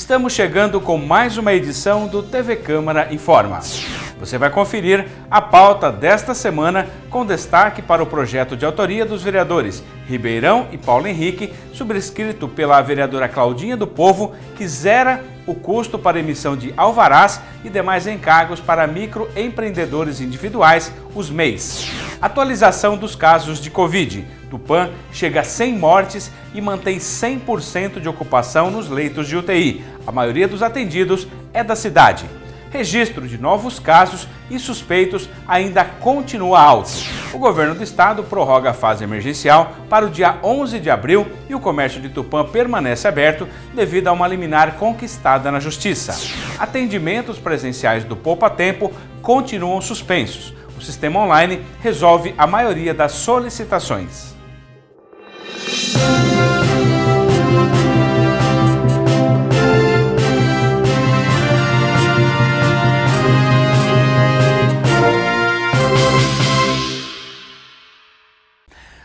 Estamos chegando com mais uma edição do TV Câmara Informa. Você vai conferir a pauta desta semana com destaque para o projeto de autoria dos vereadores Ribeirão e Paulo Henrique, subscrito pela vereadora Claudinha do Povo, que zera o custo para emissão de alvarás e demais encargos para microempreendedores individuais, os MEIs. Atualização dos casos de Covid. Tupã chega a 100 mortes e mantém 100% de ocupação nos leitos de UTI. A maioria dos atendidos é da cidade. Registro de novos casos e suspeitos ainda continua alto. O governo do estado prorroga a fase emergencial para o dia 11 de abril e o comércio de Tupã permanece aberto devido a uma liminar conquistada na justiça. Atendimentos presenciais do Poupa Tempo continuam suspensos. O sistema online resolve a maioria das solicitações.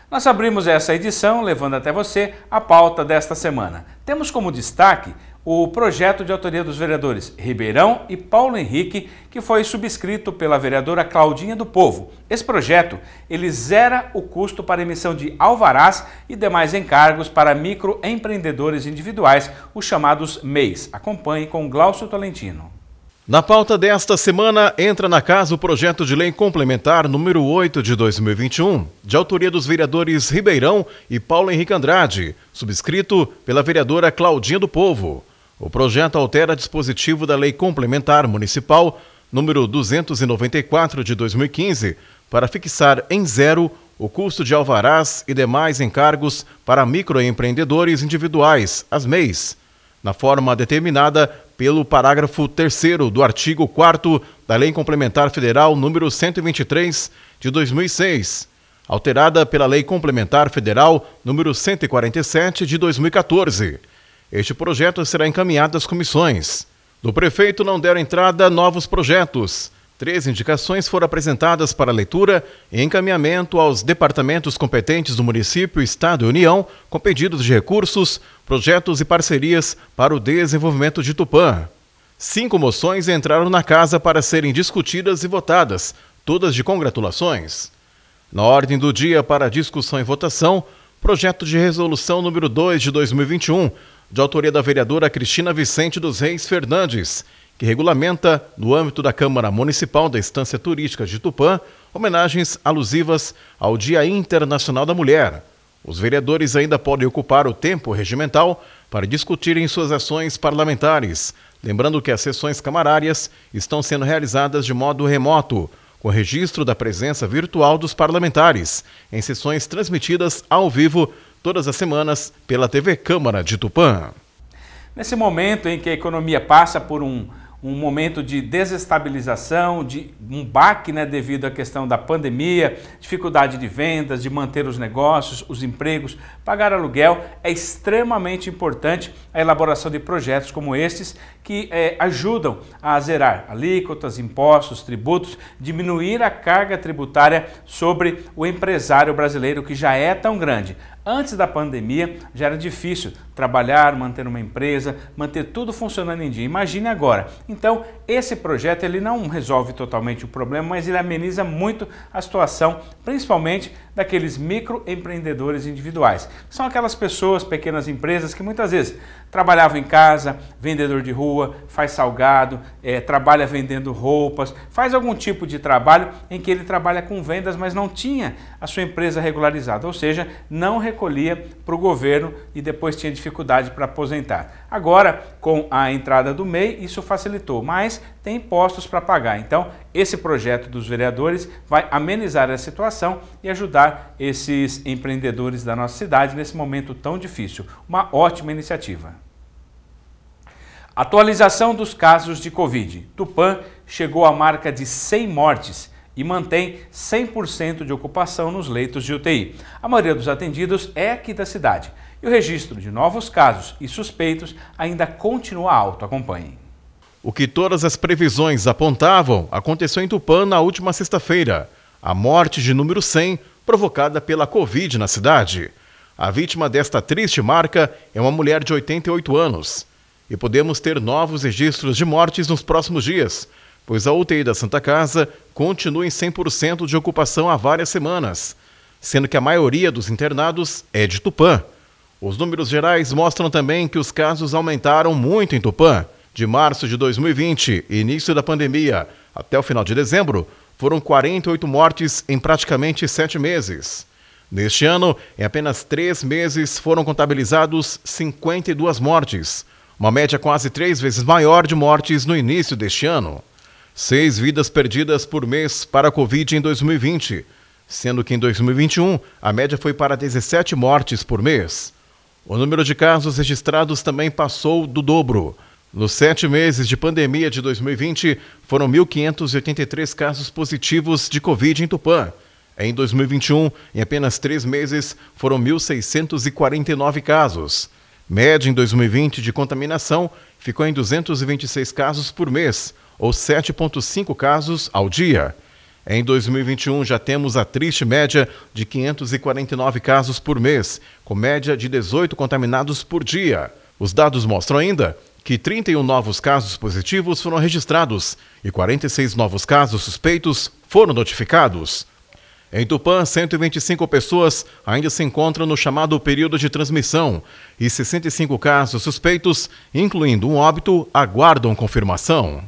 Nós abrimos essa edição levando até você a pauta desta semana. Temos como destaque o projeto de autoria dos vereadores Ribeirão e Paulo Henrique, que foi subscrito pela vereadora Claudinha do Povo. Esse projeto, ele zera o custo para emissão de alvarás e demais encargos para microempreendedores individuais, os chamados MEIs. Acompanhe com Glaucio Tolentino. Na pauta desta semana, entra na casa o projeto de lei complementar número 8 de 2021, de autoria dos vereadores Ribeirão e Paulo Henrique Andrade, subscrito pela vereadora Claudinha do Povo. O projeto altera dispositivo da Lei Complementar Municipal número 294 de 2015 para fixar em zero o custo de alvarás e demais encargos para microempreendedores individuais, as MEIs, na forma determinada pelo parágrafo 3º do artigo 4º da Lei Complementar Federal número 123 de 2006, alterada pela Lei Complementar Federal número 147 de 2014. Este projeto será encaminhado às comissões. Do prefeito não deram entrada novos projetos. 3 indicações foram apresentadas para leitura e encaminhamento aos departamentos competentes do município, Estado e União, com pedidos de recursos, projetos e parcerias para o desenvolvimento de Tupã. 5 moções entraram na casa para serem discutidas e votadas, todas de congratulações. Na ordem do dia para discussão e votação, projeto de resolução número 2 de 2021, de autoria da vereadora Cristina Vicente dos Reis Fernandes, que regulamenta, no âmbito da Câmara Municipal da Estância Turística de Tupã, homenagens alusivas ao Dia Internacional da Mulher. Os vereadores ainda podem ocupar o tempo regimental para discutirem suas ações parlamentares, lembrando que as sessões camarárias estão sendo realizadas de modo remoto, com registro da presença virtual dos parlamentares, em sessões transmitidas ao vivo todas as semanas pela TV Câmara de Tupã. Nesse momento em que a economia passa por um momento de desestabilização, de um baque, devido à questão da pandemia, dificuldade de vendas, de manter os negócios, os empregos, pagar aluguel, é extremamente importante a elaboração de projetos como estes que ajudam a zerar alíquotas, impostos, tributos, diminuir a carga tributária sobre o empresário brasileiro, que já é tão grande. Antes da pandemia já era difícil trabalhar, manter uma empresa, manter tudo funcionando em dia. Imagine agora. Então, esse projeto ele não resolve totalmente o problema, mas ele ameniza muito a situação, principalmente daqueles microempreendedores individuais. São aquelas pessoas, pequenas empresas que muitas vezes trabalhavam em casa, vendedor de rua, faz salgado, trabalha vendendo roupas, faz algum tipo de trabalho em que ele trabalha com vendas, mas não tinha a sua empresa regularizada, ou seja, não recolhia para o governo e depois tinha dificuldade para aposentar. Agora, com a entrada do MEI, isso facilitou, mas tem impostos para pagar. Então, esse projeto dos vereadores vai amenizar a situação e ajudar esses empreendedores da nossa cidade nesse momento tão difícil. Uma ótima iniciativa. Atualização dos casos de Covid. Tupã chegou à marca de 100 mortes e mantém 100% de ocupação nos leitos de UTI. A maioria dos atendidos é aqui da cidade. E o registro de novos casos e suspeitos ainda continua alto. Acompanhem. O que todas as previsões apontavam aconteceu em Tupã na última sexta-feira. A morte de número 100 provocada pela Covid na cidade. A vítima desta triste marca é uma mulher de 88 anos. e podemos ter novos registros de mortes nos próximos dias, pois a UTI da Santa Casa continua em 100% de ocupação há várias semanas, sendo que a maioria dos internados é de Tupã. Os números gerais mostram também que os casos aumentaram muito em Tupã. De março de 2020, início da pandemia, até o final de dezembro, foram 48 mortes em praticamente 7 meses. Neste ano, em apenas 3 meses, foram contabilizados 52 mortes, uma média quase 3 vezes maior de mortes no início deste ano. 6 vidas perdidas por mês para a Covid em 2020, sendo que em 2021 a média foi para 17 mortes por mês. O número de casos registrados também passou do dobro. Nos 7 meses de pandemia de 2020, foram 1.583 casos positivos de Covid em Tupã. Em 2021, em apenas 3 meses, foram 1.649 casos. Média em 2020 de contaminação ficou em 226 casos por mês, ou 7,5 casos ao dia. Em 2021, já temos a triste média de 549 casos por mês, com média de 18 contaminados por dia. Os dados mostram ainda que 31 novos casos positivos foram registrados e 46 novos casos suspeitos foram notificados. Em Tupã, 125 pessoas ainda se encontram no chamado período de transmissão e 65 casos suspeitos, incluindo um óbito, aguardam confirmação.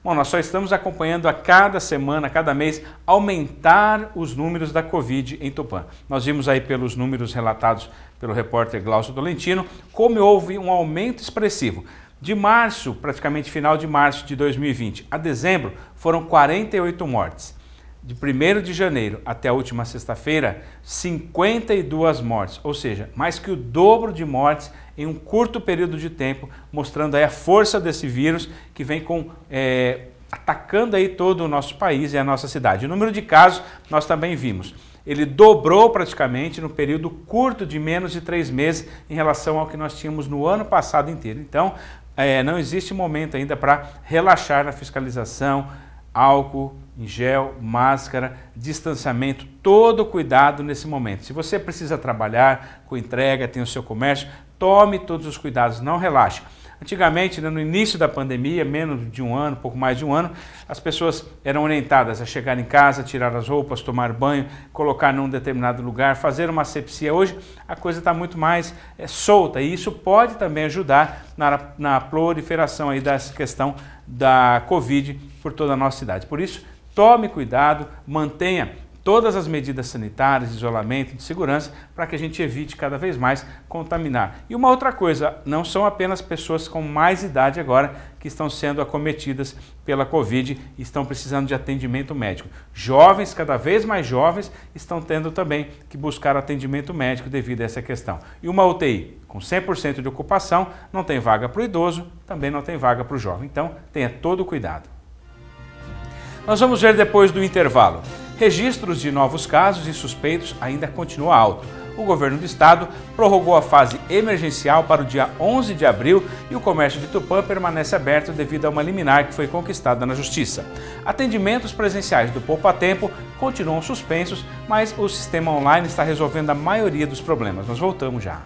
Bom, nós só estamos acompanhando a cada semana, a cada mês, aumentar os números da Covid em Tupã. Nós vimos aí pelos números relatados pelo repórter Glaucio Tolentino, como houve um aumento expressivo. De março, praticamente final de março de 2020, a dezembro, foram 48 mortes. De 1º de janeiro até a última sexta-feira, 52 mortes, ou seja, mais que o dobro de mortes em um curto período de tempo, mostrando aí a força desse vírus que vem atacando aí todo o nosso país e a nossa cidade. O número de casos nós também vimos. Ele dobrou praticamente no período curto de menos de 3 meses em relação ao que nós tínhamos no ano passado inteiro. Então, não existe momento ainda para relaxar na fiscalização, álcool em gel, máscara, distanciamento, todo cuidado nesse momento. Se você precisa trabalhar com entrega, tem o seu comércio, tome todos os cuidados, não relaxe. Antigamente, no início da pandemia, menos de um ano, pouco mais de um ano, as pessoas eram orientadas a chegar em casa, tirar as roupas, tomar banho, colocar num determinado lugar, fazer uma asepsia. Hoje a coisa está muito mais solta e isso pode também ajudar na proliferação aí dessa questão da Covid por toda a nossa cidade. Por isso, tome cuidado, mantenha todas as medidas sanitárias, de isolamento, de segurança, para que a gente evite cada vez mais contaminar. E uma outra coisa, não são apenas pessoas com mais idade agora que estão sendo acometidas pela Covid e estão precisando de atendimento médico. Jovens, cada vez mais jovens, estão tendo também que buscar atendimento médico devido a essa questão. E uma UTI com 100% de ocupação, não tem vaga para o idoso, também não tem vaga para o jovem. Então, tenha todo o cuidado. Nós vamos ver depois do intervalo. Registros de novos casos e suspeitos ainda continua alto. O governo do estado prorrogou a fase emergencial para o dia 11 de abril e o comércio de Tupã permanece aberto devido a uma liminar que foi conquistada na Justiça. Atendimentos presenciais do Poupa Tempo continuam suspensos, mas o sistema online está resolvendo a maioria dos problemas. Nós voltamos já.